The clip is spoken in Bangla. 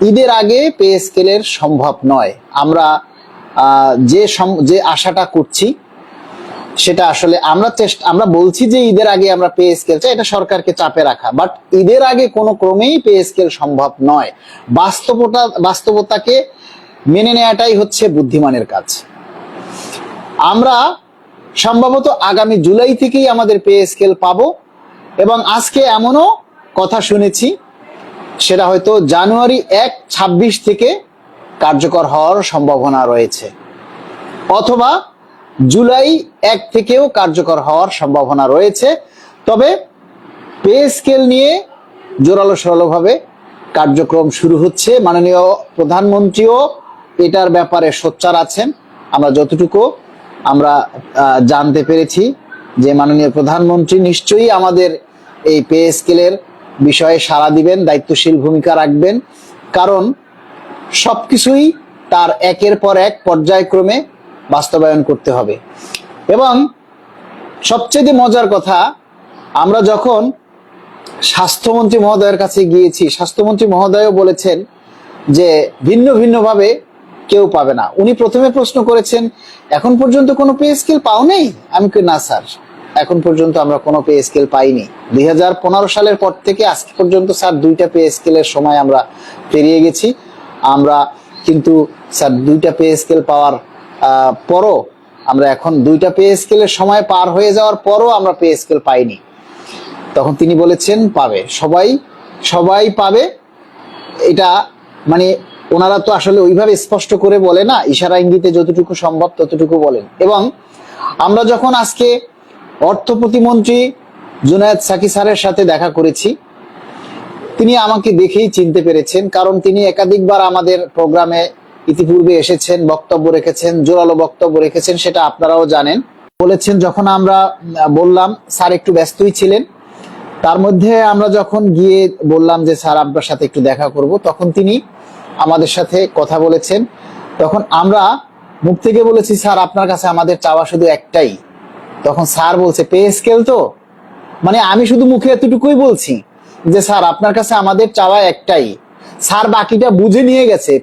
ঈদের আগে পে স্কেলের সম্ভব নয়। আমরা যে আশাটা করছি সেটা আসলে আমরা বলছি যে ঈদের আগে আমরা পে স্কেল চাই, এটা সরকারকে চাপে রাখা, বাট ঈদের আগে কোনো ক্রমেই পে স্কেল সম্ভব নয়। বাস্তবতাকে মেনে নেওয়াটাই হচ্ছে বুদ্ধিমানের কাজ। আমরা সম্ভবত আগামী জুলাই থেকেই আমাদের পে স্কেল পাবো, এবং আজকে এমনও কথা শুনেছি সেটা হয়তো জানুয়ারি 1, 26 থেকে কার্যকর হওয়ার সম্ভাবনা রয়েছে, অথবা জুলাই 1 থেকেও কার্যকর হওয়ার সম্ভাবনা রয়েছে। তবে পে স্কেল নিয়ে জোরালো সরলভাবে কার্যক্রম শুরু হচ্ছে। মাননীয় প্রধানমন্ত্রীও এটার ব্যাপারে সোচ্চার আছেন। আমরা যতটুকু জানতে পেরেছি যে মাননীয় প্রধানমন্ত্রী নিশ্চয়ই আমাদের এই পে স্কেলের বিষয়ে সাড়া দিবেন, দায়িত্বশীল ভূমিকা রাখবেন, কারণ সবকিছুই তার একের পর এক পর্যায়ক্রমে বাস্তবায়ন করতে হবে। এবং সবচেয়ে মজার কথা, আমরা যখন স্বাস্থ্যমন্ত্রী মহোদয়ের কাছে গিয়েছি, স্বাস্থ্যমন্ত্রী মহোদয়ও বলেছেন যে ভিন্ন ভিন্নভাবে কেউ পাবে না। উনি প্রথমে প্রশ্ন করেছেন, এখন পর্যন্ত কোনো পে স্কেল পাও নেই? আমি কই, না স্যার, এখন পর্যন্ত আমরা কোনো পে স্কেল পাইনি। 2015 সালের পর থেকে আজকে পর্যন্ত স্যার 2টা পে স্কেলের সময় আমরা পেরিয়ে গেছি। আমরা কিন্তু স্যার 2টা পে স্কেল পাওয়ার পরও আমরা এখন 2টা পে স্কেলের সময় পার হয়ে যাওয়ার পরও আমরা পে স্কেল পাইনি। তখন তিনি বলেছেন পাবে, সবাই পাবে। এটা মানে ওনারা তো আসলে ওইভাবে স্পষ্ট করে বলে না, ইশারা ইঙ্গিতে যতটুকু সম্ভব ততটুকু বলেন। এবং আমরা যখন আজকে অর্থ প্রতিমন্ত্রী জুনায়েদ সাকি স্যারের সাথে দেখা করেছি, তিনি আমাকে দেখেই চিনতে পেরেছেন, কারণ তিনি একাধিকবার আমাদের প্রোগ্রামে ইতিপূর্বে এসেছেন, বক্তব্য রেখেছেন, জোরালো বক্তব্য রেখেছেন, সেটা আপনারাও জানেন। বলেছেন, যখন আমরা বললাম স্যার একটু ব্যস্তই ছিলেন, তার মধ্যে আমরা যখন গিয়ে বললাম যে স্যার আপনার সাথে একটু দেখা করব, তখন তিনি আমাদের সাথে কথা বলেছেন। তখন আমরা মুখ থেকে বলেছি, স্যার আপনার কাছে আমাদের চাওয়া শুধু একটাই। তখন স্যার বলছে, পে স্কেল তো? মানে আমি শুধু মুখে এতটুকুই বলছি যে স্যার আপনার কাছে আমাদের চাওয়া একটাই, স্যার বাকিটা বুঝে নিয়ে গেছে।